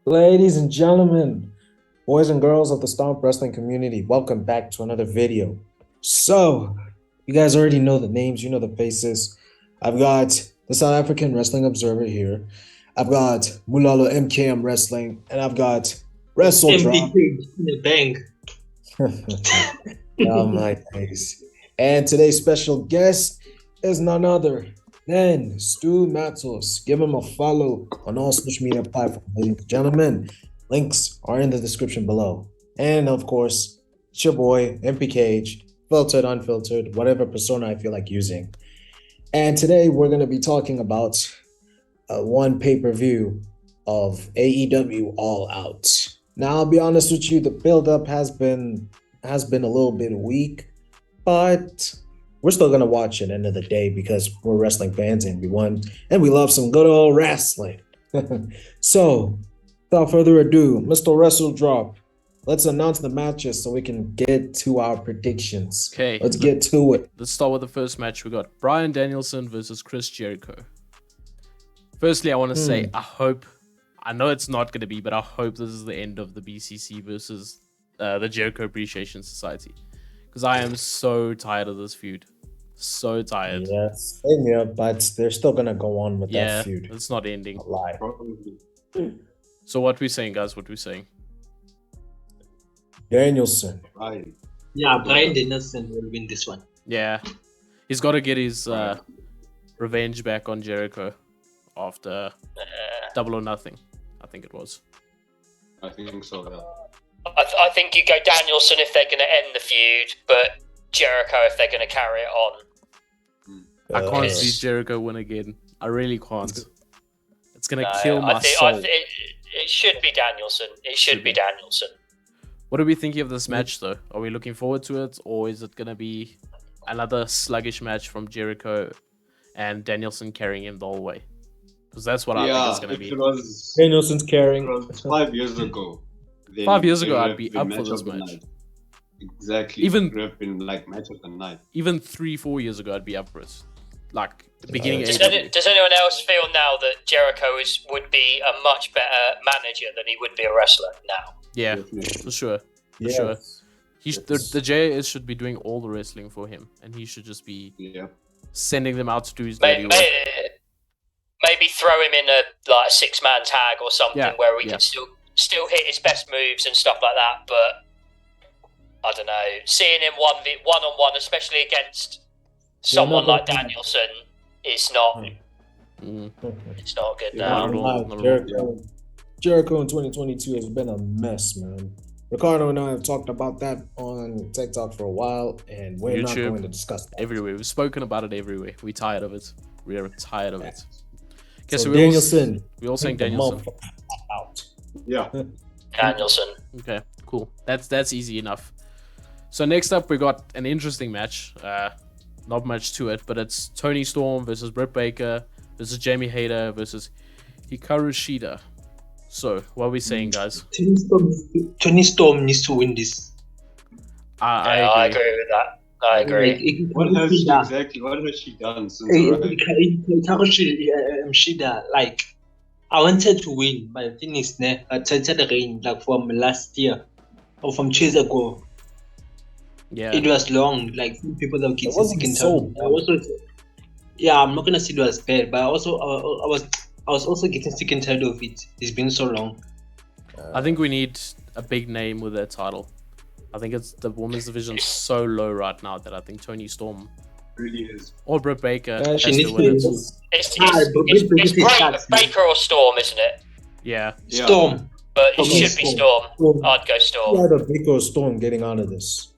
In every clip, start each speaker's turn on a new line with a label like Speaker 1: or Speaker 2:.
Speaker 1: Ladies and gentlemen, boys and girls of the Stomp Wrestling community, welcome back to another video. So, you guys already know the names, you know the faces. I've got the South African Wrestling Observer here. I've got Mulalo MKM Wrestling, and I've got Wrestle Drop.
Speaker 2: MVP in the bank.
Speaker 1: Oh my days. And today's special guest is none other than Stu Matos. Give him a follow on all social media platforms, ladies and gentlemen. Links are in the description below. And of course, it's your boy, MPKH, filtered, unfiltered, whatever persona I feel like using. And today we're going to be talking about one pay-per-view of AEW All Out. Now, I'll be honest with you, the build-up has been a little bit weak, but we're still gonna watch it end of the day because we're wrestling fans and we love some good old wrestling. So, without further ado, Mr. Wrestle Drop, let's announce the matches so we can get to our predictions.
Speaker 3: Okay,
Speaker 1: let's get to it.
Speaker 3: Let's start with the first match. We got Bryan Danielson versus Chris Jericho. Firstly, I want to say I know it's not going to be, but I hope this is the end of the BCC versus the Jericho Appreciation Society. Because I am so tired of this feud. So tired.
Speaker 1: Yes, same here, but they're still going to go on with that feud.
Speaker 3: It's not ending.
Speaker 1: A lie.
Speaker 3: So what we saying, guys? What we saying?
Speaker 1: Danielson.
Speaker 2: Bryan Danielson will win this one.
Speaker 3: Yeah. He's got to get his revenge back on Jericho after Double or Nothing. I think it was.
Speaker 4: I think so, yeah.
Speaker 5: I think you go Danielson if they're going to end the feud, but Jericho if they're going to carry it on.
Speaker 3: I can't see Jericho win again. I really can't. It's going to kill my soul.
Speaker 5: It should be Danielson. It should be Danielson.
Speaker 3: What are we thinking of this match, though? Are we looking forward to it, or is it going to be another sluggish match from Jericho and Danielson carrying him the whole way? Because that's what I think it's going to be.
Speaker 1: Danielson's carrying.
Speaker 4: It was 5 years ago.
Speaker 3: 5 years ago, I'd be up for this match.
Speaker 4: Exactly.
Speaker 3: Even
Speaker 4: would have been like match of the night.
Speaker 3: Even 3-4 years ago, I'd be up for it. Like the beginning.
Speaker 5: Does anyone else feel now that Jericho would be a much better manager than he would be a wrestler now?
Speaker 3: Yeah, for sure. For sure. The JAS should be doing all the wrestling for him, and he should just be sending them out to do his dirty work.
Speaker 5: Maybe throw him in a 6-man tag or something where we can still hit his best moves and stuff like that. But I don't know, seeing him one-on-one, especially against someone like Danielson, is not. It's not good now.
Speaker 1: Jericho in 2022 has been a mess, man. Ricardo and I have talked about that on TikTok for a while, and we're not going to discuss that.
Speaker 3: Everywhere. We've spoken about it everywhere. We're tired of it. We are tired of it.
Speaker 1: Okay, so Danielson.
Speaker 3: We're all saying Danielson.
Speaker 1: Out.
Speaker 4: Yeah.
Speaker 5: Danielson.
Speaker 3: Okay, cool. That's easy enough. So next up, we got an interesting match. Not much to it, but it's Tony Storm versus Britt Baker versus Jamie Hayter versus Hikaru Shida. So, what are we saying, guys?
Speaker 2: Tony Storm needs to win this.
Speaker 5: I agree with that. I agree.
Speaker 4: What has she done since
Speaker 2: Shida, I wanted to win, but the thing is, I tried the reign from last year or from 2 years ago.
Speaker 3: Yeah,
Speaker 2: it was long. People that get sick and tired. I'm not gonna say it was bad, but I was also getting sick and tired of it. It's been so long.
Speaker 3: I think we need a big name with that title. I think it's the women's division so low right now that I think Tony Storm
Speaker 4: really is,
Speaker 3: or Britt Baker
Speaker 1: has
Speaker 3: to win it.
Speaker 5: It's Baker or Storm, isn't it?
Speaker 3: Yeah.
Speaker 2: Storm.
Speaker 5: But it should be Storm. I'd go Storm.
Speaker 1: Either Baker or Storm getting out of this.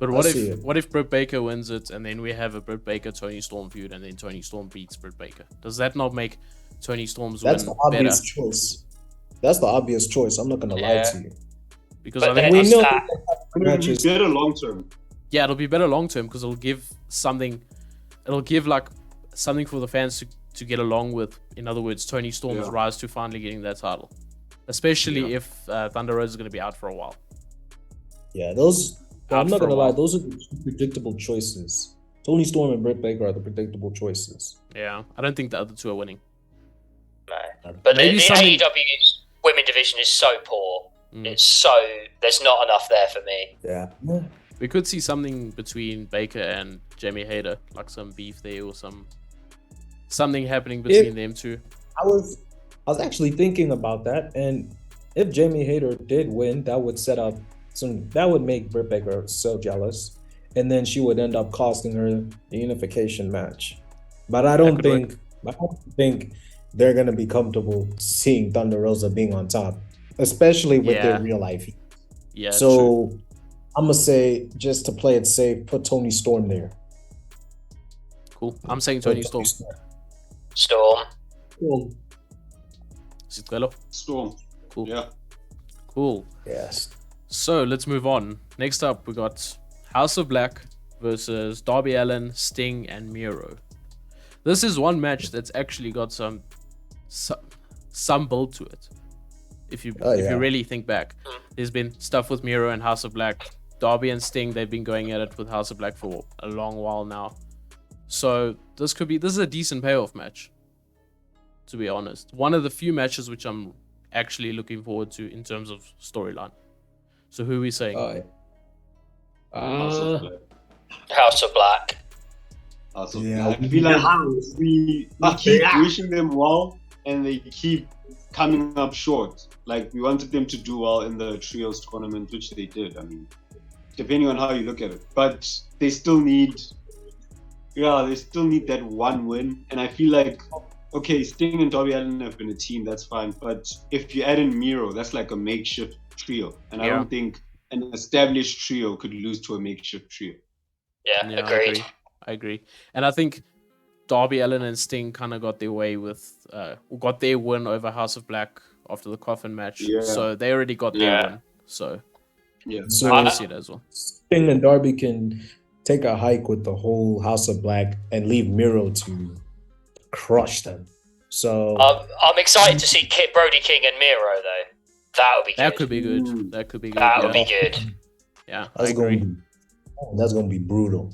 Speaker 3: But what if Britt Baker wins it and then we have a Britt Baker Tony Storm feud and then Tony Storm beats Britt Baker? Does that not make Tony Storm's win better?
Speaker 1: That's the obvious choice. That's the obvious choice. I'm not gonna lie to you.
Speaker 3: Because
Speaker 5: I
Speaker 3: think
Speaker 1: we know
Speaker 4: it'll be better long term.
Speaker 3: Yeah, it'll be better long term because it'll give something. It'll give something for the fans to get along with. In other words, Tony Storm's rise to finally getting that title, especially if Thunder Rosa is going to be out for a while.
Speaker 1: Yeah, I'm not gonna lie, those are the predictable choices. Tony Storm and Britt Baker are the predictable choices.
Speaker 3: Yeah, I don't think the other two are winning.
Speaker 5: No, but maybe the women division is so poor. There's not enough there for me.
Speaker 1: Yeah.
Speaker 3: We could see something between Baker and Jamie Hayter, like some beef there or something happening between them two.
Speaker 1: I was actually thinking about that, and if Jamie Hayter did win, that would make Britt Baker so jealous, and then she would end up costing her the unification match. But I don't think they're gonna be comfortable seeing Thunder Rosa being on top, especially with their real life.
Speaker 3: Yeah.
Speaker 1: So
Speaker 3: true.
Speaker 1: I'm gonna say, just to play it safe, put Tony Storm there.
Speaker 3: Cool. I'm saying Tony Storm.
Speaker 5: Storm.
Speaker 4: Storm.
Speaker 3: Cool.
Speaker 4: Yeah.
Speaker 3: Cool.
Speaker 1: Yes.
Speaker 3: So let's move on. Next up, we got House of Black versus Darby Allin, Sting, and Miro. This is one match that's actually got some build to it. If you really think back, there's been stuff with Miro and House of Black. Darby and Sting, they've been going at it with House of Black for a long while now. So this is a decent payoff match, to be honest. One of the few matches which I'm actually looking forward to in terms of storyline. So who are we saying?
Speaker 4: House of Black.
Speaker 5: House of Black.
Speaker 4: I feel like we keep wishing them well, and they keep coming up short. Like, we wanted them to do well in the trios tournament, which they did. I mean, depending on how you look at it, but they still need that one win. And I feel like, okay, Sting and Darby Allin have been a team, that's fine, but if you add in Miro, that's like a makeshift trio, and I don't think an established trio could lose to a makeshift trio.
Speaker 5: Yeah, agreed.
Speaker 3: I agree. And I think Darby Allin and Sting kind of got their way with got their win over House of Black after the coffin match. Yeah. So they already got their win. So
Speaker 1: so
Speaker 3: I see it as well.
Speaker 1: Sting and Darby can take a hike with the whole House of Black and leave Miro to crush them. So
Speaker 5: I'm excited to see Kit Brody King and Miro though. That would be good.
Speaker 3: That could be good. That could be good.
Speaker 5: That would be good.
Speaker 3: Yeah,
Speaker 1: that's gonna be brutal.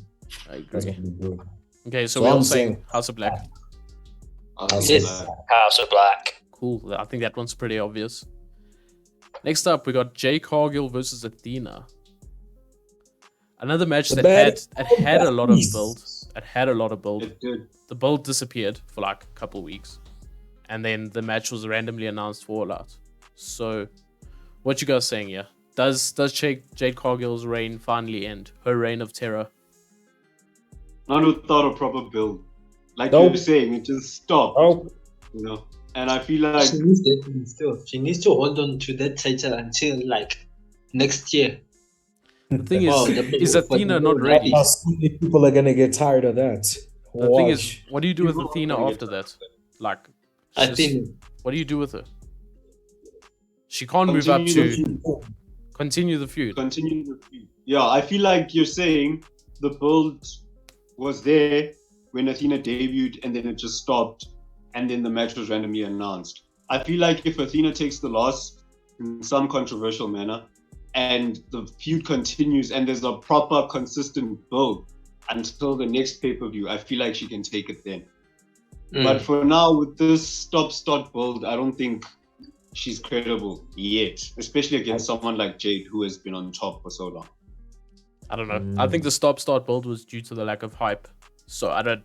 Speaker 3: I agree.
Speaker 1: That's gonna be brutal.
Speaker 3: Okay, so we're all saying House of Black.
Speaker 5: House of Black.
Speaker 3: Cool. I think that one's pretty obvious. Next up, we got Jade Cargill versus Athena. Another match that had a lot of build. It had a lot of build.
Speaker 4: It did.
Speaker 3: The build disappeared for like a couple weeks, and then the match was randomly announced for All Out. So, what you guys saying here? Does Jade Cargill's reign finally end? Her reign of terror?
Speaker 4: Not without a proper build. Like you were saying, it just stopped. You know? And I feel like
Speaker 2: she needs to hold on to that title until like next year.
Speaker 3: The thing is Athena not ready?
Speaker 1: People are gonna get tired of that.
Speaker 3: The thing is, what do you do with Athena after that? Like, what do you do with her? She can't move up to continue the feud.
Speaker 4: Yeah, I feel like you're saying the build was there when Athena debuted, and then it just stopped, and then the match was randomly announced. I feel like if Athena takes the loss in some controversial manner, and the feud continues, and there's a proper, consistent build until the next pay-per-view, I feel like she can take it then. But for now, with this stop-start build, I don't think she's credible yet, especially against someone like Jade, who has been on top for so long.
Speaker 3: I don't know. I think the stop-start build was due to the lack of hype. So I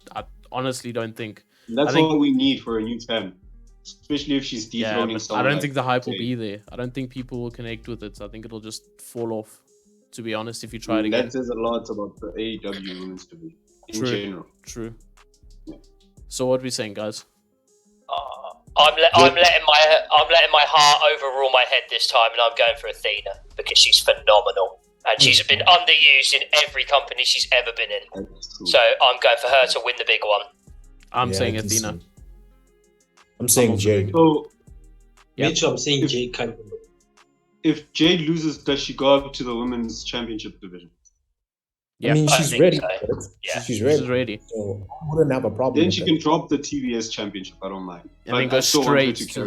Speaker 3: honestly don't think...
Speaker 4: That's what we need for a new champ. Especially if she's dethroning someone.
Speaker 3: I don't think the hype will be there. I don't think people will connect with it. I think it'll just fall off, to be honest, if you try it again.
Speaker 4: That says a lot about the AEW women's division in general.
Speaker 3: True. Yeah. So what are we saying, guys?
Speaker 5: I'm letting my heart overrule my head this time, and I'm going for Athena because she's phenomenal. And she's been underused in every company she's ever been in. So I'm going for her to win the big one.
Speaker 3: I'm saying Athena.
Speaker 1: I'm saying Jade.
Speaker 4: So,
Speaker 2: I'm saying Jade.
Speaker 4: If Jade loses, does she go up to the women's championship division?
Speaker 1: Yeah, I mean, she's ready.
Speaker 5: So.
Speaker 1: Yeah, she's ready. So I wouldn't have a problem.
Speaker 4: Then she can drop the TBS championship. I don't mind.
Speaker 3: And then go straight to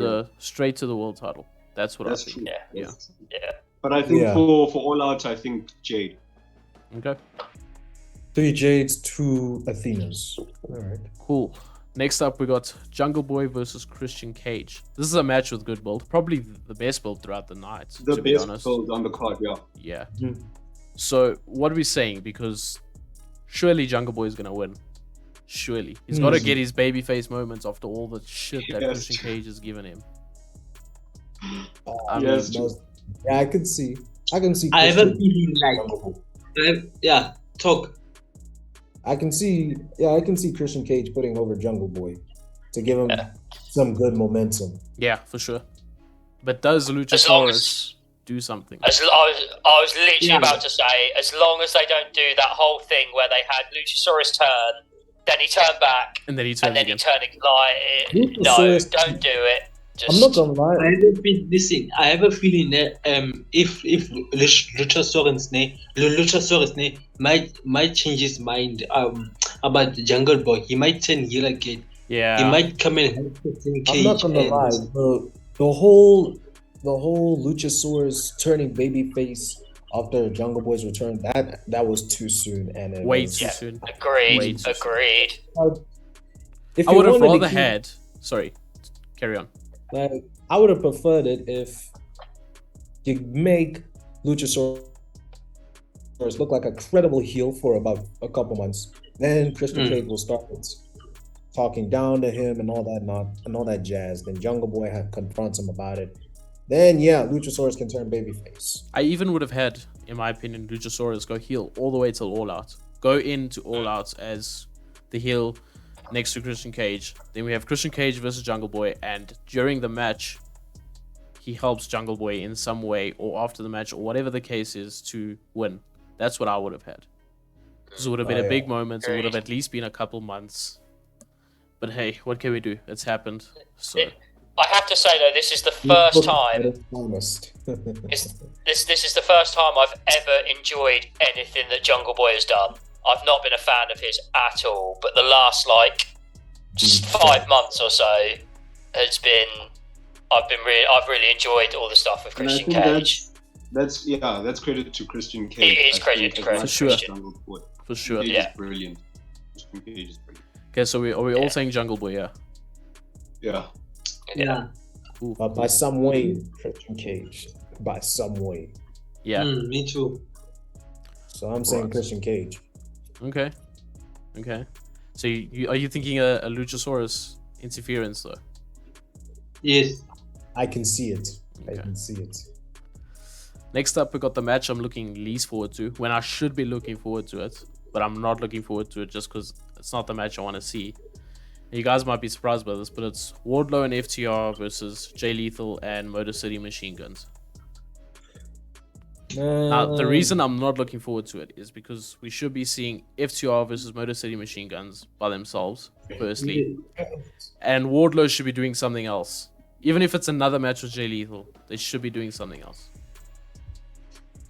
Speaker 3: the world title. That's what I think.
Speaker 4: True.
Speaker 5: Yeah.
Speaker 4: But I think for All Out, I think Jade.
Speaker 3: Okay.
Speaker 1: 3 Jades, 2 Athenas. All right.
Speaker 3: Cool. Next up, we got Jungle Boy versus Christian Cage. This is a match with good build. Probably the best build throughout the night,
Speaker 4: The
Speaker 3: to be
Speaker 4: best
Speaker 3: honest.
Speaker 4: build on the card, yeah.
Speaker 3: Yeah.
Speaker 1: Mhm.
Speaker 3: So, what are we saying? Because surely Jungle Boy is going to win. Surely. He's got to get his babyface moments after all the shit that
Speaker 4: Yes.
Speaker 3: Christian Cage has given him.
Speaker 4: Yes.
Speaker 1: Yeah, I can see.
Speaker 2: I have a
Speaker 1: Christian
Speaker 2: feeling like
Speaker 1: Jungle
Speaker 2: talk.
Speaker 1: I can see Christian Cage putting over Jungle Boy to give him some good momentum.
Speaker 3: Yeah, for sure. But does
Speaker 5: As long
Speaker 3: Luchasaurus
Speaker 5: as,
Speaker 3: do something?
Speaker 5: I was literally about to say, as long as they don't do that whole thing where they had Luchasaurus turn, then he turned back,
Speaker 3: And then he
Speaker 5: and
Speaker 3: turns
Speaker 5: then
Speaker 3: again.
Speaker 5: he turned like, no,
Speaker 1: Luchasaurus-
Speaker 5: don't do it. Just,
Speaker 1: I'm not gonna lie.
Speaker 2: I have a feeling that if Luchasaurus might change his mind about the Jungle Boy, he might turn heel again.
Speaker 3: Yeah.
Speaker 2: He might come and help Christian
Speaker 1: I'm
Speaker 2: Cage.
Speaker 1: not gonna
Speaker 2: and-
Speaker 1: lie. The whole Luchasaurus turning babyface after Jungle Boy's return, that was too soon, and it
Speaker 3: Way
Speaker 1: was,
Speaker 3: too soon.
Speaker 5: agreed.
Speaker 3: Way too soon.
Speaker 5: Agreed.
Speaker 1: If
Speaker 3: I
Speaker 1: you
Speaker 3: would have
Speaker 1: wanted to
Speaker 3: rather
Speaker 1: keep-
Speaker 3: had. Sorry. Carry on.
Speaker 1: Like, I would have preferred it if you make Luchasaurus look like a credible heel for about a couple months. Then Christian Cage will start talking down to him and all that jazz. Then Jungle Boy confronts him about it. Then Luchasaurus can turn babyface.
Speaker 3: I even would have had, in my opinion, Luchasaurus go heel all the way till All Out. Go into All Out as the heel next to Christian Cage. Then we have Christian Cage versus Jungle Boy, and during the match, he helps Jungle Boy in some way, or after the match, or whatever the case is, to win. That's what I would have had. This would have been a big moment. It would have at least been a couple months. But hey, what can we do? It's happened. So
Speaker 5: I have to say though, this is the first time.
Speaker 1: Honest.
Speaker 5: This is the first time I've ever enjoyed anything that Jungle Boy has done. I've not been a fan of his at all, but the last 5 months or so has been. I've really enjoyed all the stuff with
Speaker 4: And I
Speaker 5: Christian
Speaker 4: think
Speaker 5: Cage.
Speaker 4: that's credit to Christian Cage.
Speaker 5: It is credit to
Speaker 3: For sure.
Speaker 5: Christian.
Speaker 3: for sure.
Speaker 4: Cage
Speaker 5: Yeah.
Speaker 4: is brilliant. Christian Cage is brilliant.
Speaker 3: Okay, so are we all saying Jungle Boy? Yeah.
Speaker 4: Yeah.
Speaker 2: Yeah.
Speaker 3: Ooh.
Speaker 1: But by some way, Christian Cage. By some way.
Speaker 3: Yeah.
Speaker 2: Me too.
Speaker 1: So I'm saying
Speaker 3: Right.
Speaker 1: Christian Cage.
Speaker 3: Okay. So are you thinking a Luchasaurus interference though?
Speaker 2: Yes.
Speaker 1: I can see it.
Speaker 3: Okay.
Speaker 1: I can see it.
Speaker 3: Next up, we got the match I'm looking least forward to, when I should be looking forward to it, but I'm not looking forward to it just because it's not the match I want to see. And you guys might be surprised by this, but it's Wardlow and FTR versus Jay Lethal and Motor City Machine Guns. Now, the reason I'm not looking forward to it is because we should be seeing FTR versus Motor City Machine Guns by themselves, firstly. And Wardlow should be doing something else. Even if it's another match with Jay Lethal, they should be doing something else.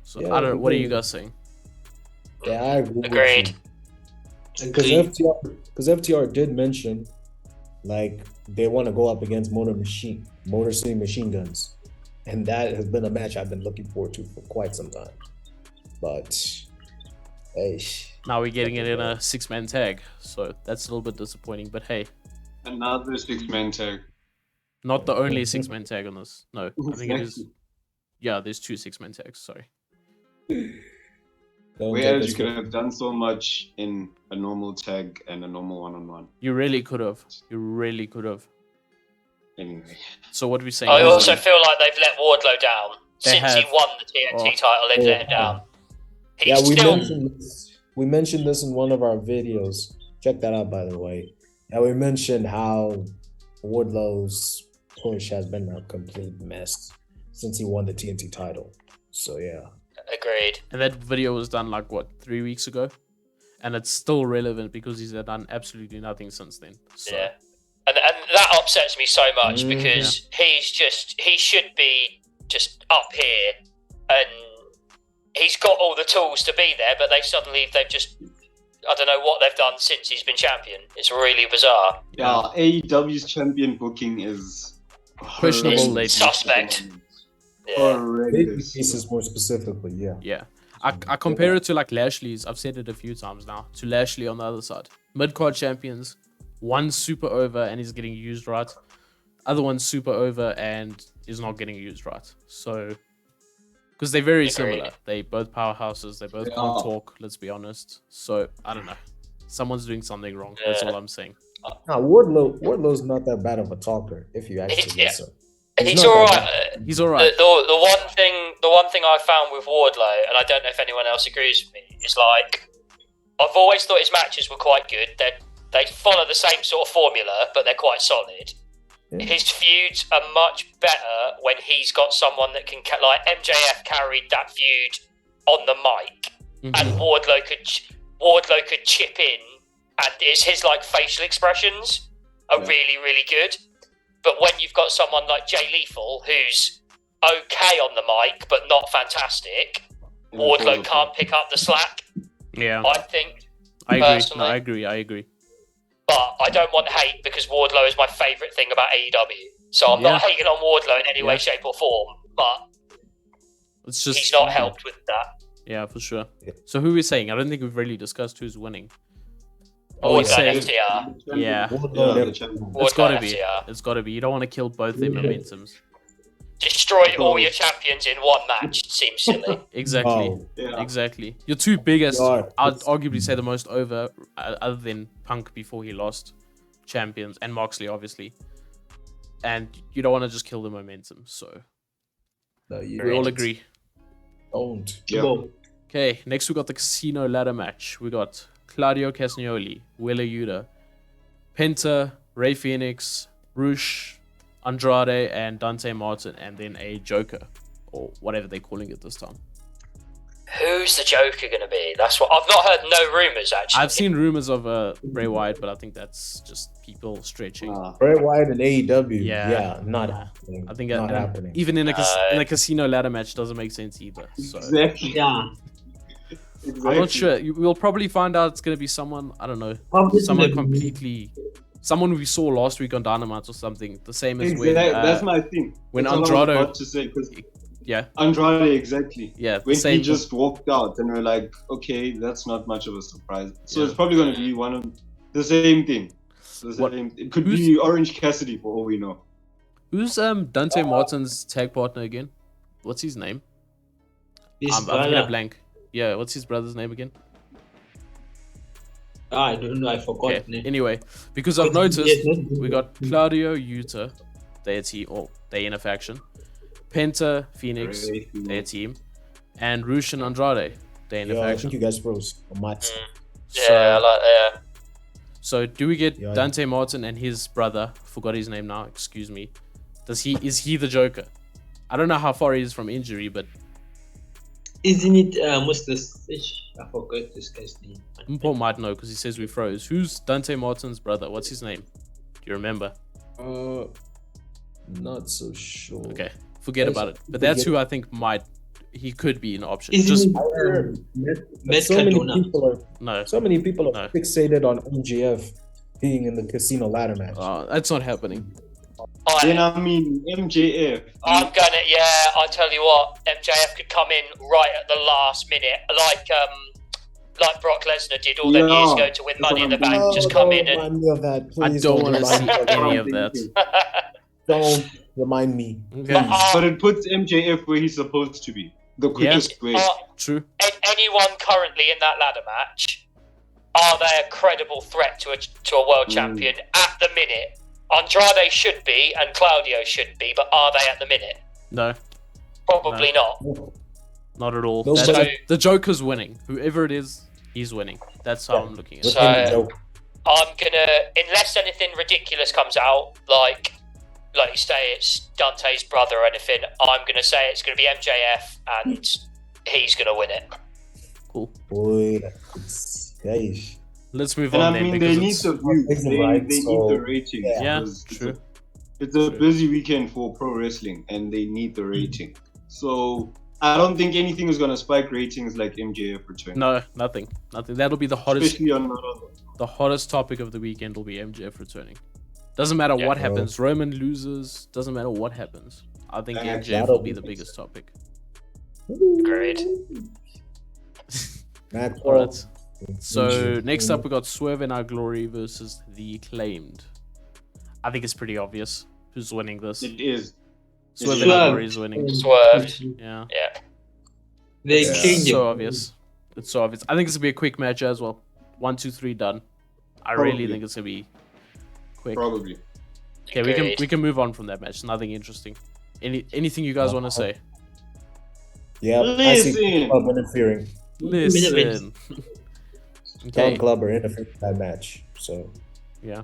Speaker 3: So,
Speaker 1: Yeah,
Speaker 3: I don't know. What are you
Speaker 1: because-
Speaker 3: guys saying?
Speaker 1: Yeah, I agree.
Speaker 5: Agreed.
Speaker 1: Because FTR did mention, like, they want to go up against Motor City Machine Guns, and that has been a match I've been looking forward to for quite some time. But, hey,
Speaker 3: Now we're getting it in a 6-man tag, so that's a little bit disappointing. But hey,
Speaker 4: Another 6-man tag.
Speaker 3: not the only 6-man tag on this. No, I think it is.
Speaker 4: Exactly.
Speaker 3: Yeah, there's 2 6-man tags. Sorry.
Speaker 1: don't take
Speaker 4: Whereas
Speaker 1: us
Speaker 4: you could
Speaker 1: for-
Speaker 4: have done so much in a normal tag and a normal one-on-one.
Speaker 3: You really could have. You really could have.
Speaker 4: Anyway.
Speaker 3: So what are we saying?
Speaker 5: I also feel like they've let Wardlow down.
Speaker 3: They
Speaker 5: Since he
Speaker 3: have.
Speaker 5: won the TNT title, they've let him down. He's
Speaker 1: Yeah,
Speaker 5: still
Speaker 1: we mentioned this in one of our videos. Check that out, by the way. Yeah, we mentioned how Wardlow's push has been a complete mess since he won the TNT title. So yeah,
Speaker 5: agreed.
Speaker 3: And that video was done like what, 3 weeks ago, and it's still relevant because he's done absolutely nothing since then. So,
Speaker 5: Yeah. And that upsets me so much because he should be just up here and he's got all the tools to be there, but they've just, I don't know what they've done since he's been champion. It's really bizarre.
Speaker 4: Yeah, AEW's champion booking is
Speaker 3: Questionable
Speaker 4: horrendous.
Speaker 3: lately.
Speaker 5: Suspect. Yeah.
Speaker 4: Horrendous.
Speaker 1: pieces more specifically, yeah.
Speaker 3: Yeah. I compare it to like Lashley's. I've said it a few times now. To Lashley on the other side. Mid-card champions One's super over and he's getting used right. Other one's super over and is not getting used right. So, because they're very similar. They both powerhouses. They both can't talk. Let's be honest. So I don't know. Someone's doing something wrong. That's all I'm saying.
Speaker 1: Nah, Wardlow's not that bad of a talker, if you actually listen.
Speaker 5: He's alright.
Speaker 3: He's alright.
Speaker 5: The one thing I found with Wardlow, and I don't know if anyone else agrees with me, is like I've always thought his matches were quite good. They follow the same sort of formula, but they're quite solid. Yeah. His feuds are much better when he's got someone that can like MJF carried that feud on the mic, and Wardlow could chip in, and his like facial expressions are really, really good. But when you've got someone like Jay Lethal, who's okay on the mic but not fantastic, Wardlow can't pick up the slack.
Speaker 3: Yeah,
Speaker 5: I think.
Speaker 3: I agree. No, I agree.
Speaker 5: But I don't want hate because Wardlow is my favourite thing about AEW. So I'm not hating on Wardlow in any way, shape, or form. But
Speaker 3: it's just
Speaker 5: he's not helped with that.
Speaker 3: Yeah, for sure. So who are we saying? I don't think we've really discussed who's winning.
Speaker 5: Oh, it's saying FTR.
Speaker 3: Yeah. It's gotta be. It's gotta be. You don't want to kill both their momentums.
Speaker 5: Destroy all your champions in one match. It seems silly.
Speaker 3: Exactly. Exactly. Your two biggest, I'd arguably say the most over, other than Punk before he lost, champions, and Moxley, obviously. And you don't want to just kill the momentum. So we all agree.
Speaker 1: Don't.
Speaker 4: Yeah.
Speaker 3: Okay, next we got the casino ladder match. We got Claudio Castagnoli, Wheeler Yuta, Penta, Rey Fenix, Rush, Andrade, and Dante Martin, and then a Joker, or whatever they're calling it this time.
Speaker 5: Who's the Joker going to be? That's what I've not heard. No rumors actually.
Speaker 3: I've seen rumors of Bray Wyatt, but I think that's just people stretching.
Speaker 1: Bray Wyatt and AEW, not happening.
Speaker 3: I think
Speaker 1: not happening.
Speaker 3: Even in a casino ladder match doesn't make sense either. So.
Speaker 4: Exactly.
Speaker 2: Yeah.
Speaker 3: Exactly. I'm not sure. We'll probably find out it's going to be someone, I don't know, someone we saw last week on Dynamite or something. The same as when...
Speaker 4: that's my thing.
Speaker 3: When
Speaker 4: that's
Speaker 3: Andrade...
Speaker 4: about to say,
Speaker 3: yeah.
Speaker 4: Andrade, exactly.
Speaker 3: Yeah.
Speaker 4: When he just walked out and we're like, okay, that's not much of a surprise. So it's probably going to be one of the same thing. It could be Orange Cassidy for all we know.
Speaker 3: Who's Dante Martin's tag partner again? What's his name? I'm gonna blank. Yeah, what's his brother's name again?
Speaker 2: I don't know. I forgot.
Speaker 3: Okay. Anyway, because I've noticed we got Claudio Yuta, their team, or they're in a faction. Penta, Phoenix, their team, and Rush and Andrade, they're in a faction.
Speaker 1: I think you guys froze.
Speaker 3: So do we get Dante Martin and his brother? Forgot his name now. Excuse me. Is he the Joker? I don't know how far he is from injury, but
Speaker 2: isn't it I forgot this guy's name.
Speaker 3: Paul might know because he says we froze. Who's Dante Martin's brother? What's his name? Do you remember?
Speaker 1: Not so sure.
Speaker 3: Okay, forget about it. But that's who I think he could be an option.
Speaker 2: So
Speaker 1: many people are fixated on MJF being in the casino ladder match.
Speaker 3: That's not happening.
Speaker 4: Then I mean MJF.
Speaker 5: I'll tell you what, MJF could come in right at the last minute, like Brock Lesnar did all them years ago to win Money in the Bank. Just come in and.
Speaker 3: I don't want to see any of that.
Speaker 1: Don't remind me.
Speaker 3: Okay.
Speaker 4: But it puts MJF where he's supposed to be. The quickest way.
Speaker 3: True.
Speaker 5: Anyone currently in that ladder match, are they a credible threat to a world champion at the minute? Andrade should be, and Claudio should be, but are they at the minute?
Speaker 3: No.
Speaker 5: Probably not.
Speaker 3: Not at all. The Joker's winning. Whoever it is, he's winning. That's how I'm looking at it.
Speaker 5: So, I'm gonna, unless anything ridiculous comes out, like you say it's Dante's brother or anything, I'm gonna say it's gonna be MJF, and he's gonna win it.
Speaker 3: Cool.
Speaker 1: Boy,
Speaker 3: let's move
Speaker 4: on.
Speaker 3: And
Speaker 4: I mean, they need the views. They need the ratings.
Speaker 3: Yeah, true.
Speaker 4: It's a busy weekend for pro wrestling, and they need the rating. So I don't think anything is gonna spike ratings like MJF returning.
Speaker 3: No, nothing. That'll be the hottest.
Speaker 4: Especially on
Speaker 3: the hottest topic of the weekend will be MJF returning. Doesn't matter what happens. Roman loses. Doesn't matter what happens. I think MJF will be the biggest topic.
Speaker 5: Great.
Speaker 3: Alright. So next up, we got Swerve in Our Glory versus The Acclaimed. I think it's pretty obvious who's winning this.
Speaker 4: It is.
Speaker 3: Swerve in Our Glory is winning.
Speaker 5: Swerved.
Speaker 3: Yeah.
Speaker 2: They
Speaker 3: So obvious. It's so obvious. I think it's gonna be a quick match as well. 1, 2, 3 done. I really think it's gonna be quick.
Speaker 4: Probably.
Speaker 3: Okay, we can move on from that match. Nothing interesting. Anything you guys want to say?
Speaker 1: Yeah, I see Club interfering.
Speaker 3: Listen.
Speaker 1: Don Club are interfering in that match. So
Speaker 3: yeah.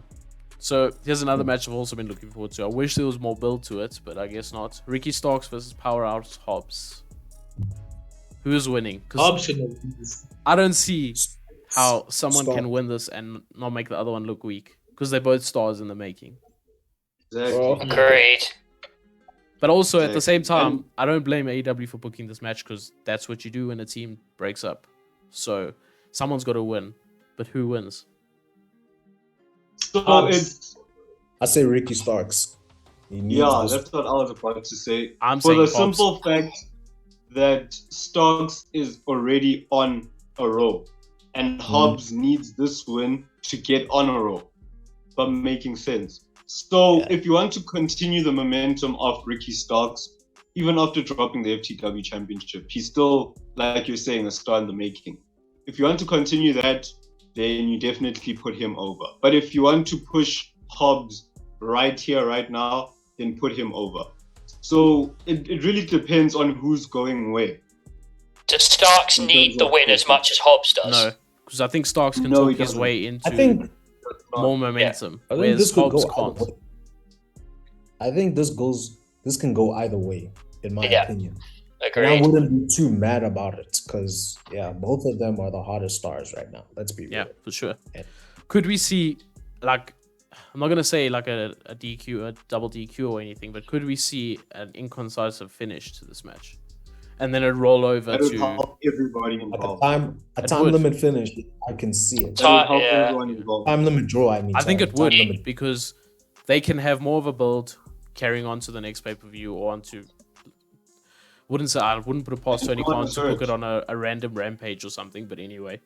Speaker 3: So here's another match I've also been looking forward to. I wish there was more build to it, but I guess not. Ricky Starks versus Powerhouse Hobbs. Who's winning?
Speaker 2: Hobbs should win this.
Speaker 3: I don't see how someone can win this and not make the other one look weak, because they're both stars in the making.
Speaker 4: Exactly.
Speaker 5: Agreed.
Speaker 3: But also at the same time, I don't blame AEW for booking this match, because that's what you do when a team breaks up. So someone's got to win, but who wins?
Speaker 4: So
Speaker 1: I say Ricky Starks.
Speaker 4: That's what I was about to say.
Speaker 3: I'm
Speaker 4: for
Speaker 3: saying
Speaker 4: the
Speaker 3: Hobbs.
Speaker 4: simple fact that Starks is already on a roll, and Hobbs needs this win to get on a roll. But making sense. So if you want to continue the momentum of Ricky Starks, even after dropping the FTW Championship, he's still, like you're saying, a star in the making. If you want to continue that, then you definitely put him over. But if you want to push Hobbs right here, right now, then put him over. So it really depends on who's going where.
Speaker 5: Does Starks need the win as much as Hobbs does?
Speaker 3: No, because I think Starks can talk his way into more momentum, whereas Hobbs can't.
Speaker 1: I think this can go either way, in my opinion.
Speaker 5: Agreed.
Speaker 1: And I wouldn't be too mad about it, because both of them are the hottest stars right now. Let's be real.
Speaker 3: Yeah, for sure. Could we see, like, I'm not gonna say like a DQ, a double DQ or anything, but could we see an inconcisive finish to this match, and then it roll over
Speaker 4: That would
Speaker 3: to
Speaker 4: help everybody involved.
Speaker 1: A time limit finish? I can see it.
Speaker 4: That would help everyone involved.
Speaker 1: Time limit draw.
Speaker 3: I think it would, because they can have more of a build carrying on to the next pay-per-view or onto. I wouldn't put it past Tony Khan to book it on a random rampage or something, but anyway.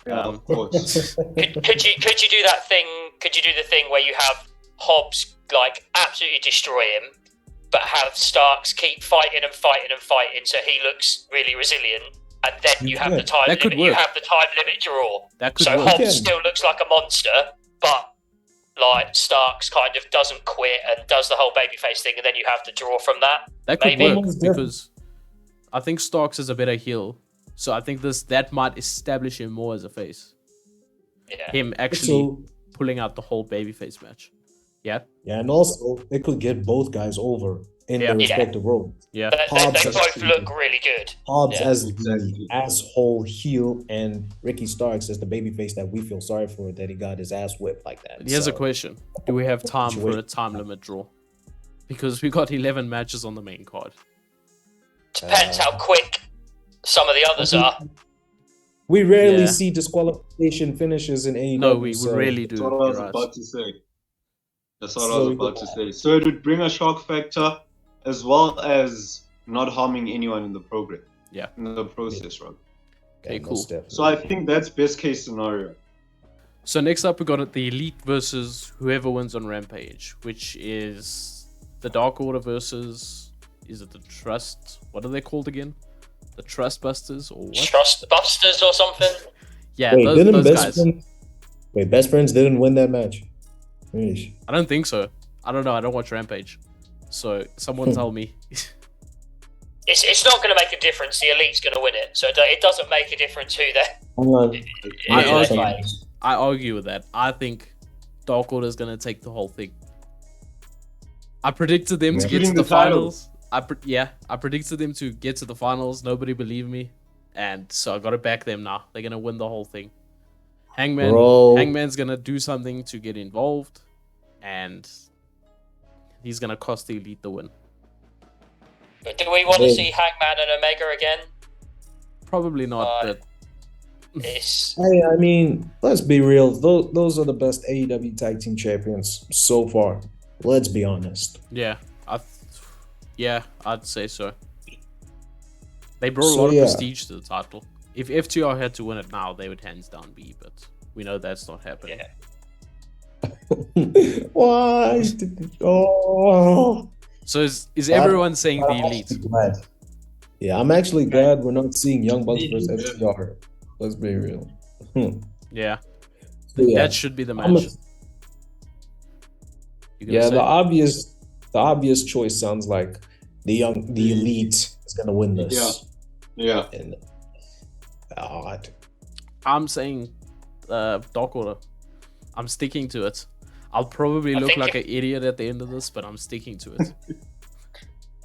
Speaker 4: Yeah, of course.
Speaker 5: could you do that thing? Could you do the thing where you have Hobbs like absolutely destroy him, but have Starks keep fighting and fighting and fighting, so he looks really resilient, and then you have the time limit. You have the time limit draw. So Hobbs still looks like a monster, but like Starks kind of doesn't quit and does the whole babyface thing, and then you have to draw from that.
Speaker 3: That could work, because I think Starks is a better heel. So I think that might establish him more as a face.
Speaker 5: Yeah.
Speaker 3: Him actually pulling out the whole babyface match. Yeah.
Speaker 1: Yeah, and also it could get both guys over in their respective roles.
Speaker 3: Yeah.
Speaker 5: They both look really good.
Speaker 1: Hobbs as the asshole heel, and Ricky Starks as the babyface that we feel sorry for, that he got his ass whipped like that.
Speaker 3: Here's a question: do we have time for a time limit draw? Because we got 11 matches on the main card.
Speaker 5: Depends how quick some of the others are.
Speaker 1: We rarely see disqualification finishes in AEW.
Speaker 3: No, we rarely do.
Speaker 4: That's what I was about to say. So it would bring a shock factor, as well as not harming anyone in the program.
Speaker 3: Yeah.
Speaker 4: In the process, right?
Speaker 3: Okay, cool.
Speaker 4: So I think that's best case scenario.
Speaker 3: So next up, we got the Elite versus whoever wins on Rampage, which is the Darkwater versus, is it the Trust? What are they called again? The Trust Busters or what?
Speaker 5: Trust Busters or something?
Speaker 3: Yeah, those guys.
Speaker 1: Best Friends didn't win that match. Yeesh.
Speaker 3: I don't think so. I don't know. I don't watch Rampage. So someone tell me.
Speaker 5: It's not going to make a difference. The Elite's going to win it. So it doesn't make a difference who they...
Speaker 3: I argue with that. I think Darkwater is going to take the whole thing. I predicted them to get to the finals. I predicted them to get to the finals. Nobody believed me, and so I got to back them now. They're gonna win the whole thing. Hangman's gonna do something to get involved, and he's gonna cost the Elite the win.
Speaker 5: But do we want to see Hangman and Omega again?
Speaker 3: Probably not. But
Speaker 1: hey, I mean, let's be real. Those are the best AEW tag team champions so far. Let's be honest.
Speaker 3: Yeah, I'd say so. They brought a lot of prestige to the title. If FTR had to win it now, they would hands down be, but we know that's not happening.
Speaker 1: Why? Oh.
Speaker 3: So is everyone saying the Elite?
Speaker 1: Glad. Yeah, I'm actually glad we're not seeing Young Bucks versus FTR. Let's be real.
Speaker 3: Yeah.
Speaker 1: So, yeah.
Speaker 3: That should be the match.
Speaker 1: Yeah, the obvious choice sounds like the Elite is gonna win this.
Speaker 4: Yeah.
Speaker 1: And
Speaker 3: I'm saying Darkwater. I'm sticking to it. I'll probably look like an idiot at the end of this, but I'm sticking to it.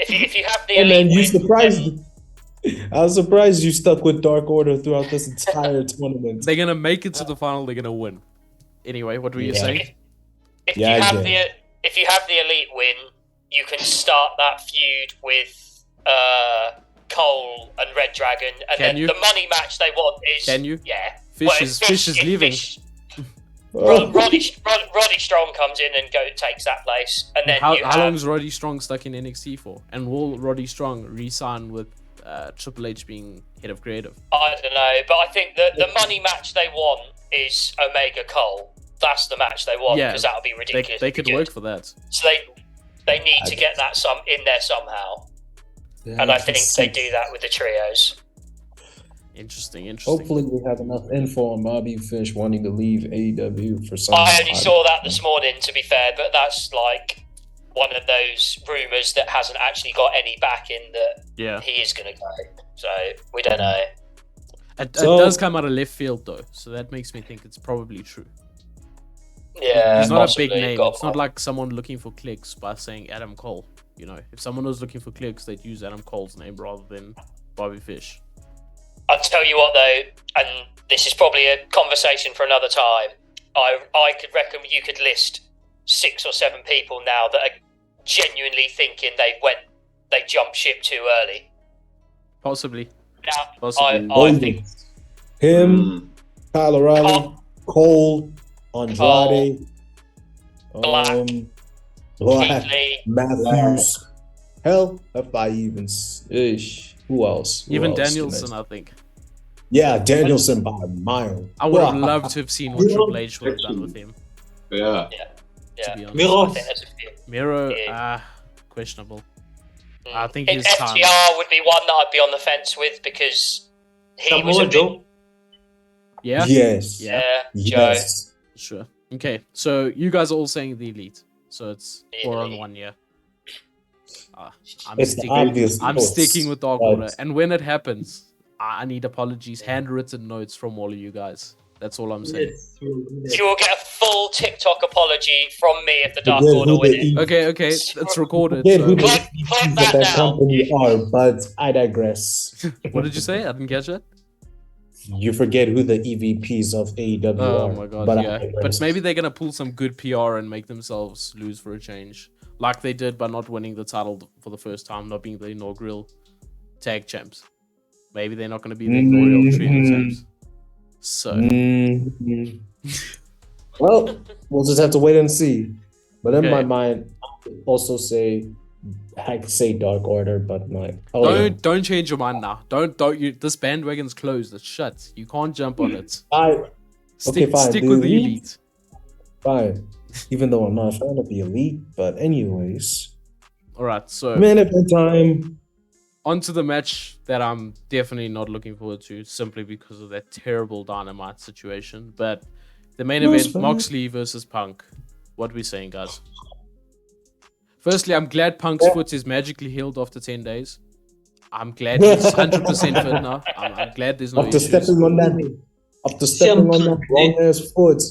Speaker 5: If you have the
Speaker 1: Hey man, you
Speaker 5: Elite win,
Speaker 1: surprised me. I was surprised you stuck with Dark Order throughout this entire tournament.
Speaker 3: They're gonna make it to the final. They're gonna win. Anyway, what were you saying?
Speaker 5: if you have the Elite win, you can start that feud with Cole and Red Dragon, and then the money match they want is.
Speaker 3: Can you?
Speaker 5: Yeah.
Speaker 3: Fish is leaving.
Speaker 5: Roddy Strong comes in and takes that place, and then
Speaker 3: how long is Roddy Strong stuck in NXT for? And will Roddy Strong re-sign with Triple H being head of creative?
Speaker 5: I don't know, but I think that the money match they want is Omega Cole. That's the match they want because that'll be ridiculous.
Speaker 3: They could work for that.
Speaker 5: So they need to get that in there somehow, and I think they do that with the trios.
Speaker 3: Interesting.
Speaker 1: Hopefully we have enough info on Bobby Fish wanting to leave AEW for some.
Speaker 5: I only saw that this morning, to be fair, but that's like one of those rumors that hasn't actually got any backing that he is going to go. So we don't know.
Speaker 3: It does come out of left field though, so that makes me think it's probably true.
Speaker 5: Yeah,
Speaker 3: it's not a big name. It's not like someone looking for clicks by saying Adam Cole. You know, if someone was looking for clicks, they'd use Adam Cole's name rather than Bobby Fish.
Speaker 5: I'll tell you what though, and this is probably a conversation for another time. I could reckon you could list 6 or 7 people now that are genuinely thinking they jumped ship too early.
Speaker 3: Possibly.
Speaker 5: I think
Speaker 1: him, Kyle O'Reilly, Cole, Andrade,
Speaker 5: Black,
Speaker 1: Matthews. Hell, if I even who else?
Speaker 3: Even Danielson, I think.
Speaker 1: Yeah, Danielson by a mile.
Speaker 3: I would have loved to have seen what Triple H would have done with him.
Speaker 4: Yeah.
Speaker 3: To be honest.
Speaker 2: Miro.
Speaker 3: Miro, questionable. I think his
Speaker 5: FTR
Speaker 3: time.
Speaker 5: would be one that I'd be on the fence with because he was a bit...
Speaker 3: Yeah?
Speaker 1: Yes.
Speaker 5: Yeah,
Speaker 1: yes.
Speaker 5: Joe.
Speaker 3: Sure. Okay, so you guys are all saying the Elite. So it's 4-on-1, yeah. I'm sticking with Darkwater. And when it happens, I need apologies, handwritten notes from all of you guys. That's all I'm saying.
Speaker 5: You will get a full TikTok apology from me if the Darkwater win it.
Speaker 3: Okay, it's recorded.
Speaker 5: Clap that now.
Speaker 1: Company are, but I digress.
Speaker 3: What did you say? I didn't catch that.
Speaker 1: You forget who the EVPs of AEW are.
Speaker 3: Oh my god, but maybe they're gonna pull some good PR and make themselves lose for a change. Like they did by not winning the title for the first time, not being the inaugural tag champs. Maybe they're not going to be the inaugural trio champs. So.
Speaker 1: Well, we'll just have to wait and see. But in my mind, I could also say, I could say Dark Order, but like...
Speaker 3: Don't change your mind now. This bandwagon's closed. It's shut. You can't jump on it. Stick with the Elite.
Speaker 1: Fine. Even though I'm not a fan of the Elite, but anyways.
Speaker 3: Alright, so...
Speaker 1: Management time.
Speaker 3: On to the match that I'm definitely not looking forward to, simply because of that terrible Dynamite situation. But the main event, Moxley versus Punk. What are we saying, guys? Firstly, I'm glad Punk's foot is magically healed after 10 days. I'm glad he's 100% fit now. I'm glad there's no issues.
Speaker 1: After stepping on that wrong-ass foot.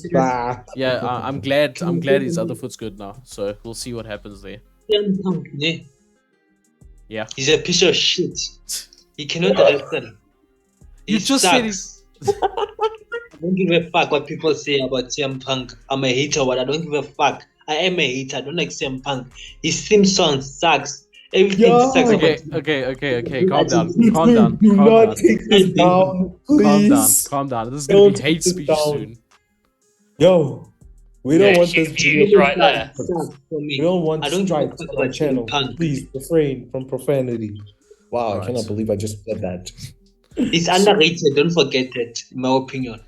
Speaker 3: Yeah, I'm glad his other foot's good now. So we'll see what happens there. Yeah.
Speaker 2: He's a piece of shit. He cannot wrestle.
Speaker 3: You just said he's...
Speaker 2: I don't give a fuck what people say about CM Punk. I'm a hater, but I don't give a fuck. I am a hater. I don't like CM Punk. His theme song sucks. Everything sucks.
Speaker 3: Okay. Calm down.
Speaker 1: Do not take this down, please.
Speaker 3: Calm down. This is going to be hate speech soon.
Speaker 1: Yo. We don't want this
Speaker 5: views right there.
Speaker 1: We don't want strikes on our channel. Please refrain from profanity. Wow, I cannot believe I just said that.
Speaker 2: He's underrated. Don't forget that, in my opinion.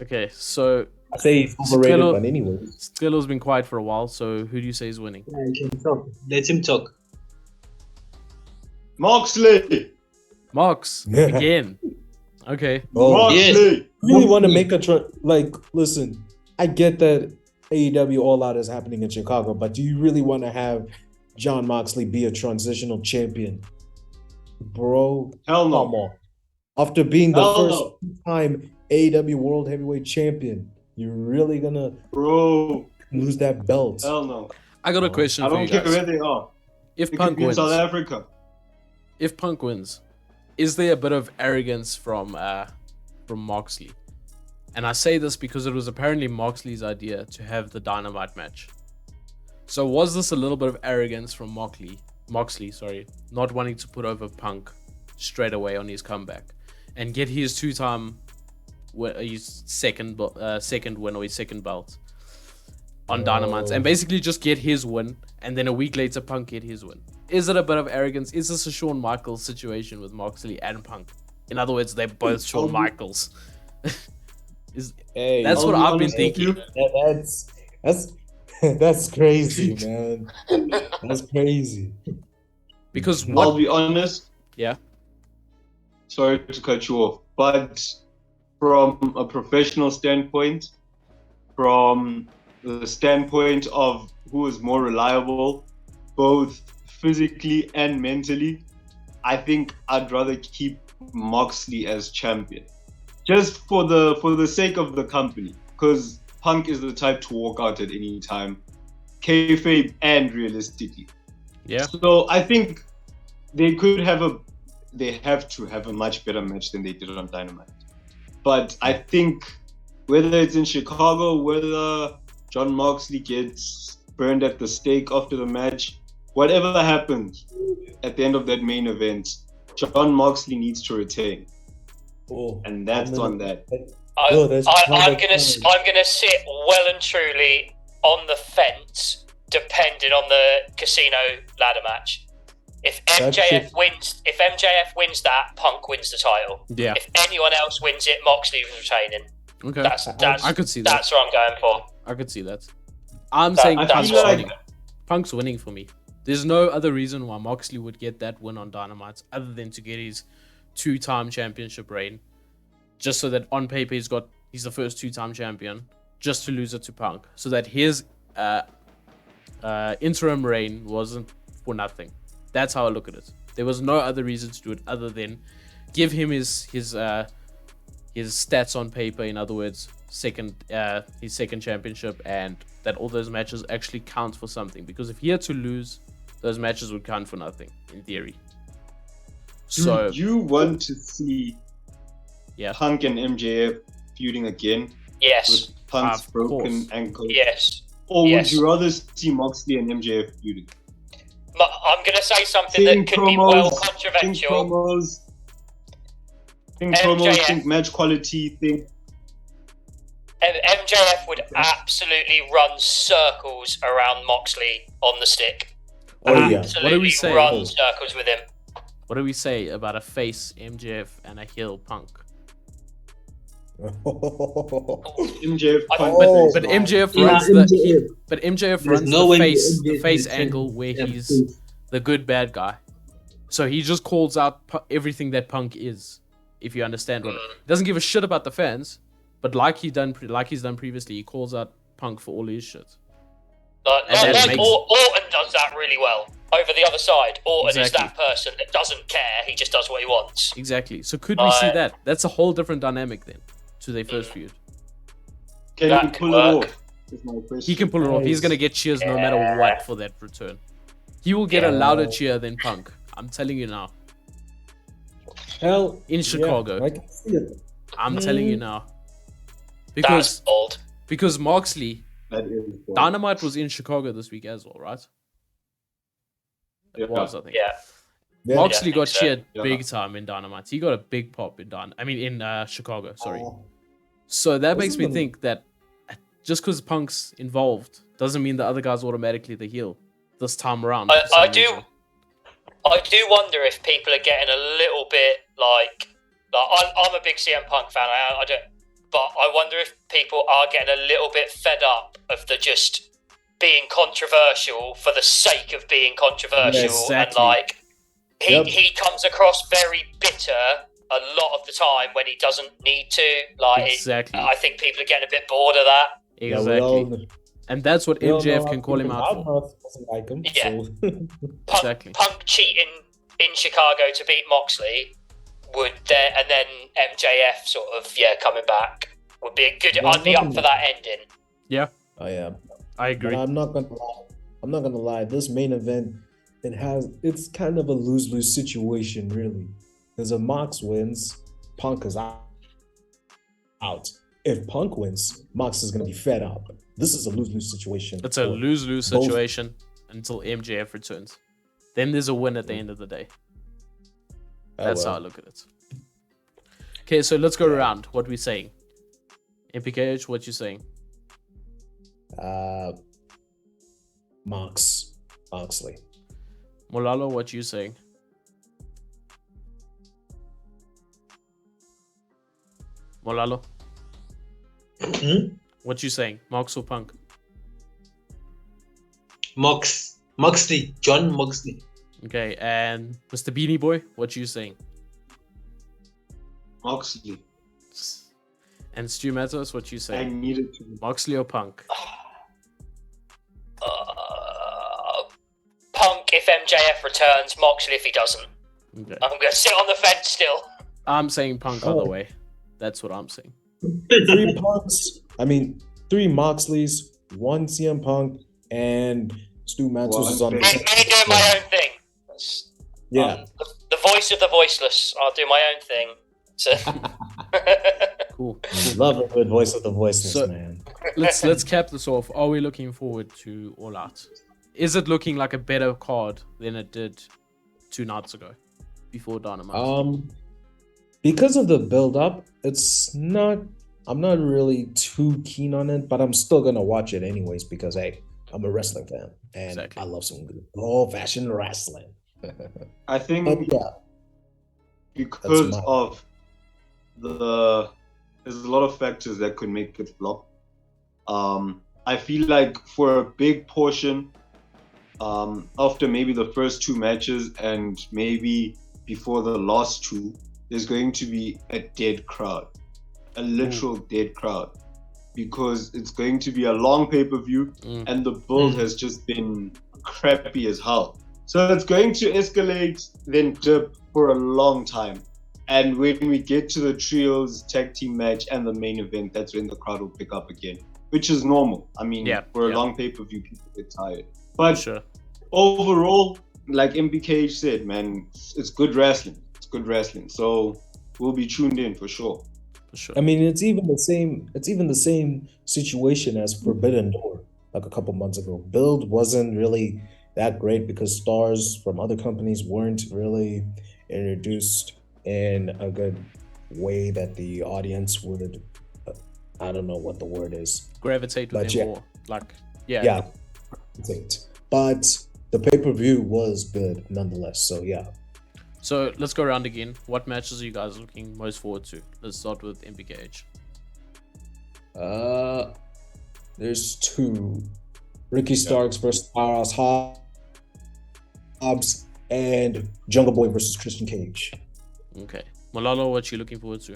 Speaker 3: Okay, so
Speaker 1: I say he's overrated,
Speaker 3: Skrilla-
Speaker 1: but anyways.
Speaker 3: Skrillo's been quiet for a while, so who do you say is winning?
Speaker 2: Yeah, he can talk. Let him talk.
Speaker 4: Moxley.
Speaker 3: Mox, again. Okay.
Speaker 1: Oh,
Speaker 4: Moxley.
Speaker 1: you really want to make a listen, I get that AEW All Out is happening in Chicago, but do you really want to have John Moxley be a transitional champion? Bro,
Speaker 4: Hell
Speaker 1: come
Speaker 4: no.
Speaker 1: on. After being the
Speaker 4: Hell
Speaker 1: first
Speaker 4: no.
Speaker 1: time AEW World Heavyweight Champion, you're really gonna
Speaker 4: Bro.
Speaker 1: lose that belt?
Speaker 4: Hell no.
Speaker 3: I got a question
Speaker 4: I
Speaker 3: for
Speaker 4: don't
Speaker 3: you
Speaker 4: care
Speaker 3: guys.
Speaker 4: where they are.
Speaker 3: If
Speaker 4: They could
Speaker 3: Punk
Speaker 4: be in
Speaker 3: wins,
Speaker 4: South Africa.
Speaker 3: if Punk wins, is there a bit of arrogance from Moxley? And I say this because it was apparently Moxley's idea to have the Dynamite match. So was this a little bit of arrogance from Moxley, not wanting to put over Punk straight away on his comeback and get his his second win or his second belt on Dynamite, and basically just get his win, and then a week later Punk get his win? Is it a bit of arrogance? Is this a Shawn Michaels situation with Moxley and Punk? In other words, they're both Shawn Michaels.
Speaker 1: Hey,
Speaker 3: That's what
Speaker 4: I'll be
Speaker 3: I've been
Speaker 4: honest with
Speaker 3: thinking.
Speaker 1: that's that's crazy, man. That's crazy.
Speaker 3: Because
Speaker 4: I'll
Speaker 3: what?
Speaker 4: be honest.
Speaker 3: Yeah.
Speaker 4: Sorry to cut you off, but from a professional standpoint, from the standpoint of who is more reliable, both physically and mentally, I think I'd rather keep Moxley as champion, just for the sake of the company, because Punk is the type to walk out at any time, kayfabe and realistically.
Speaker 3: Yeah.
Speaker 4: So I think they have to have a much better match than they did on Dynamite. But I think whether it's in Chicago, whether John Moxley gets burned at the stake after the match, whatever happens at the end of that main event, John Moxley needs to retain.
Speaker 1: Oh,
Speaker 4: And that's on that.
Speaker 5: I'm
Speaker 1: that's
Speaker 5: gonna sit well and truly on the fence, depending on the casino ladder match. If MJF wins that, Punk wins the title.
Speaker 3: Yeah.
Speaker 5: If anyone else wins it, Moxley is retaining.
Speaker 3: Okay.
Speaker 5: That's
Speaker 3: I could see that.
Speaker 5: That's what I'm going for.
Speaker 3: I could see that. I'm saying
Speaker 4: I
Speaker 3: Punk's
Speaker 4: feel like-
Speaker 3: winning. Punk's winning for me. There's no other reason why Moxley would get that win on Dynamite other than to get his 2-time championship reign. Just so that on paper he's the first 2-time champion, just to lose it to Punk. So that his interim reign wasn't for nothing. That's how I look at it. There was no other reason to do it other than give him his stats on paper. In other words, his second championship, and that all those matches actually count for something. Because if he had to lose, those matches would count for nothing in theory. So
Speaker 4: Do you want to see Punk and MJF feuding again
Speaker 5: Yes.
Speaker 4: with Punk's
Speaker 3: Of
Speaker 4: broken
Speaker 3: course.
Speaker 4: ankle?
Speaker 5: Yes.
Speaker 4: Or
Speaker 5: Yes.
Speaker 4: would you rather see Moxley and MJF feuding?
Speaker 5: I'm going to say something that could be well controversial.
Speaker 4: Think
Speaker 5: MJF.
Speaker 4: promos, think match quality, think...
Speaker 5: MJF would absolutely run circles around Moxley on the stick.
Speaker 1: Oh, yeah.
Speaker 5: Absolutely
Speaker 3: What do we say?
Speaker 5: run circles with him.
Speaker 3: what do we say about a face MJF and a heel Punk?
Speaker 4: MJF
Speaker 5: I-
Speaker 4: Punk.
Speaker 1: Oh,
Speaker 3: But MJF
Speaker 2: Yeah,
Speaker 3: runs
Speaker 2: MJF.
Speaker 3: but MJF
Speaker 2: There's
Speaker 3: runs
Speaker 2: no
Speaker 3: the
Speaker 2: way
Speaker 3: face
Speaker 2: MJF can
Speaker 3: angle where
Speaker 2: have
Speaker 3: he's
Speaker 2: face.
Speaker 3: the good bad guy. So he just calls out everything that Punk is. If you understand what, he doesn't give a shit about the fans, but like he's done previously, he calls out Punk for all his shit. And that
Speaker 5: Like
Speaker 3: makes-
Speaker 5: Orton does that really well. Over the other side, Orton is
Speaker 3: Exactly.
Speaker 5: that person that doesn't care. He just does what he wants.
Speaker 3: Exactly. So could we see that? That's a whole different dynamic then to their first feud.
Speaker 4: Can
Speaker 5: That
Speaker 4: he
Speaker 5: could
Speaker 4: pull
Speaker 5: work.
Speaker 4: it off? Is my question.
Speaker 3: He can pull it off. He's
Speaker 1: Nice.
Speaker 3: gonna get cheers no matter what for that return. He will get a louder cheer than Punk. I'm telling you now.
Speaker 1: Hell,
Speaker 3: In Chicago.
Speaker 1: yeah, I can see it.
Speaker 3: I'm telling you now.
Speaker 5: That's
Speaker 3: Because
Speaker 5: bold.
Speaker 3: Moxley,
Speaker 4: That is bold.
Speaker 3: Dynamite was in Chicago this week as well, right? It
Speaker 4: Yeah.
Speaker 3: was, I think.
Speaker 5: Yeah.
Speaker 1: Yeah.
Speaker 3: Moxley
Speaker 5: I
Speaker 3: got
Speaker 5: think so.
Speaker 3: cheered
Speaker 4: Yeah.
Speaker 3: big time in Dynamite. He got a big pop in Chicago. Sorry.
Speaker 1: Oh,
Speaker 3: So that
Speaker 1: This
Speaker 3: makes
Speaker 1: is
Speaker 3: me
Speaker 1: the-
Speaker 3: think that just because Punk's involved doesn't mean the other guy's automatically the heel this time around. for some
Speaker 5: I
Speaker 3: reason.
Speaker 5: do wonder if people are getting a little bit like Like, I'm a big CM Punk fan. I don't, but I wonder if people are getting a little bit fed up of the just being controversial for the sake of being controversial,
Speaker 3: exactly.
Speaker 5: and like he comes across very bitter a lot of the time when he doesn't need to. Like,
Speaker 3: exactly.
Speaker 5: I think people are getting a bit bored of that.
Speaker 3: Exactly. And that's what MJF can call him out for.
Speaker 1: Doesn't like him,
Speaker 5: Yeah.
Speaker 1: so.
Speaker 5: Punk cheating in Chicago to beat Moxley would then, and then MJF sort of coming back would be a good. I'd be up for that ending.
Speaker 3: Yeah.
Speaker 1: Oh yeah.
Speaker 3: I agree.
Speaker 1: But I'm not gonna lie. This main event, it's kind of a lose-lose situation, really. Because if Mox wins, Punk is out. If Punk wins, Mox is gonna be fed up. This is a lose-lose situation.
Speaker 3: It's a lose-lose situation until MJF returns. Then there's a win at the end of the day. That's how I look at it. Okay, so let's go around. What we saying? MPKH, what you saying?
Speaker 1: Moxley.
Speaker 3: Molalo, what you saying? Molalo, what you saying? Mox or Punk?
Speaker 2: Moxley, John Moxley.
Speaker 3: Okay, and Mr. Beanie Boy, what you saying?
Speaker 4: Moxley.
Speaker 3: And Stu Matos, what you
Speaker 4: I
Speaker 3: saying?
Speaker 4: needed to.
Speaker 3: Moxley or Punk?
Speaker 5: Punk if MJF returns, Moxley if he doesn't.
Speaker 3: Okay.
Speaker 5: I'm going to sit on the fence still.
Speaker 3: I'm saying Punk other way. That's what I'm saying.
Speaker 1: 3 Punks. I mean, 3 Moxleys, 1 CM Punk, and Stu Matos is on the
Speaker 5: Me doing my own thing.
Speaker 1: Yeah.
Speaker 5: The voice of the voiceless. I'll do my own thing. So.
Speaker 3: Cool.
Speaker 1: Love a good voice of the voiceless,
Speaker 3: So-
Speaker 1: man.
Speaker 3: Let's cap this off. Are we looking forward to All Out? Is it looking like a better card than it did 2 nights ago before Dynamite?
Speaker 1: Because of the build-up, I'm not really too keen on it, but I'm still gonna watch it anyways because hey, I'm a wrestling fan and
Speaker 3: Exactly.
Speaker 1: I love some good old-fashioned wrestling.
Speaker 4: I think
Speaker 1: But yeah,
Speaker 4: because
Speaker 1: mine.
Speaker 4: of there's a lot of factors that could make it flop. I feel like for a big portion, after maybe the first 2 matches and maybe before the last 2, there's going to be a dead crowd, a literal dead crowd, because it's going to be a long pay-per-view and the build has just been crappy as hell. So it's going to escalate, then dip for a long time. And when we get to the trios tag team match and the main event, that's when the crowd will pick up again, which is normal. I mean, for a long pay-per-view, people get tired. But
Speaker 3: Sure.
Speaker 4: overall, like MBKH said, man, it's good wrestling. It's good wrestling. So we'll be tuned in for sure.
Speaker 3: For sure.
Speaker 1: I mean, it's even the same situation as Forbidden Door like a couple months ago. Build wasn't really that great because stars from other companies weren't really introduced in a good way that the audience would, I don't know what the word is.
Speaker 3: Gravitate with
Speaker 1: But
Speaker 3: them
Speaker 1: yeah.
Speaker 3: more. Like, yeah.
Speaker 1: Yeah. But the pay-per-view was good nonetheless. So yeah.
Speaker 3: So let's go around again. What matches are you guys looking most forward to? Let's start with MPKH.
Speaker 1: There's 2. Ricky Starks versus Powerhouse Hobbs and Jungle Boy versus Christian Cage.
Speaker 3: Okay. Malalo, what you looking forward to?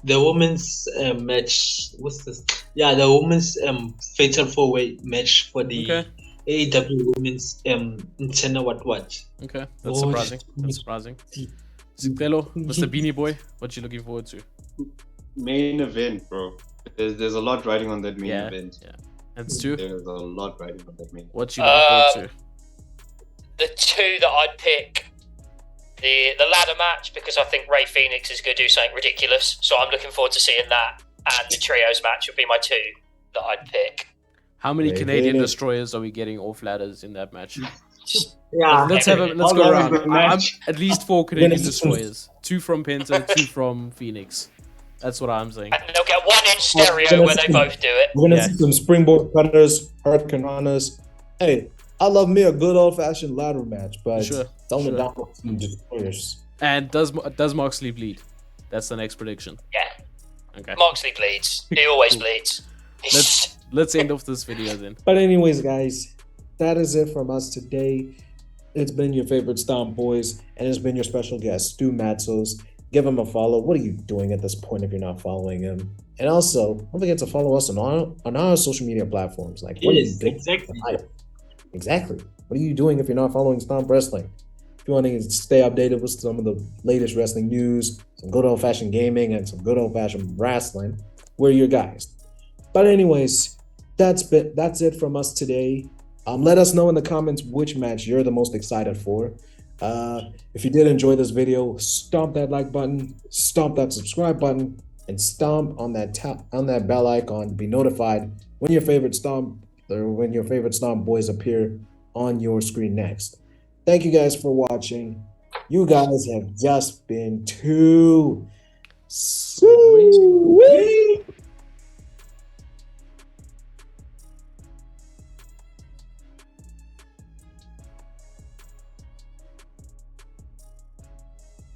Speaker 2: The women's match. What's this? Yeah, the women's fatal 4-way match for the AEW women's internal what?
Speaker 3: Okay, that's surprising. That's surprising. Zipelo, Mr. Beanie Boy, what you looking forward to?
Speaker 4: Main event, bro. There's a lot riding on that main event.
Speaker 3: Yeah. And Stu,
Speaker 4: There's a lot riding on that main event.
Speaker 3: what you looking forward to?
Speaker 5: The 2 that I'd pick, the ladder match, because I think Rey Fenix is going to do something ridiculous. So I'm looking forward to seeing that. And the trios match would be my 2 that I'd pick.
Speaker 3: How many
Speaker 1: Rey
Speaker 3: Canadian
Speaker 1: Fenix.
Speaker 3: destroyers are we getting off ladders in that match?
Speaker 2: Yeah,
Speaker 3: Let's
Speaker 4: How
Speaker 3: go
Speaker 4: long is
Speaker 3: around.
Speaker 4: the match?
Speaker 3: I'm at least 4 Canadian destroyers. 2 from Penta, 2 from Phoenix. That's what I'm saying.
Speaker 5: And they'll get 1 in stereo where they both do it.
Speaker 1: We're gonna see some springboard cutters, hurricane runners. Hey, I love me a good old-fashioned ladder match, but
Speaker 3: Sure,
Speaker 1: it's only
Speaker 3: sure.
Speaker 1: down to some destroyers.
Speaker 3: And does Moxley bleed? That's the next prediction.
Speaker 5: Yeah.
Speaker 3: Okay.
Speaker 5: Moxley bleeds. He always bleeds.
Speaker 3: Let's end off this video then.
Speaker 1: But anyways, guys, that is it from us today. It's been your favorite Stomp Boys, and it's been your special guest, Stu Matzos. Give him a follow. What are you doing at this point if you're not following him? And also, don't forget to follow us on our social media platforms. Like, what are you doing? Exactly. What are you doing if you're not following Stomp Wrestling? If you want to stay updated with some of the latest wrestling news, some good old-fashioned gaming, and some good old-fashioned wrestling, we're your guys. But anyways, that's it from us today. Let us know in the comments which match you're the most excited for. If you did enjoy this video, stomp that like button, stomp that subscribe button, and stomp on that bell icon to be notified when your favorite Stomp Boys appear on your screen next. Thank you guys for watching. You guys have just been too sweet.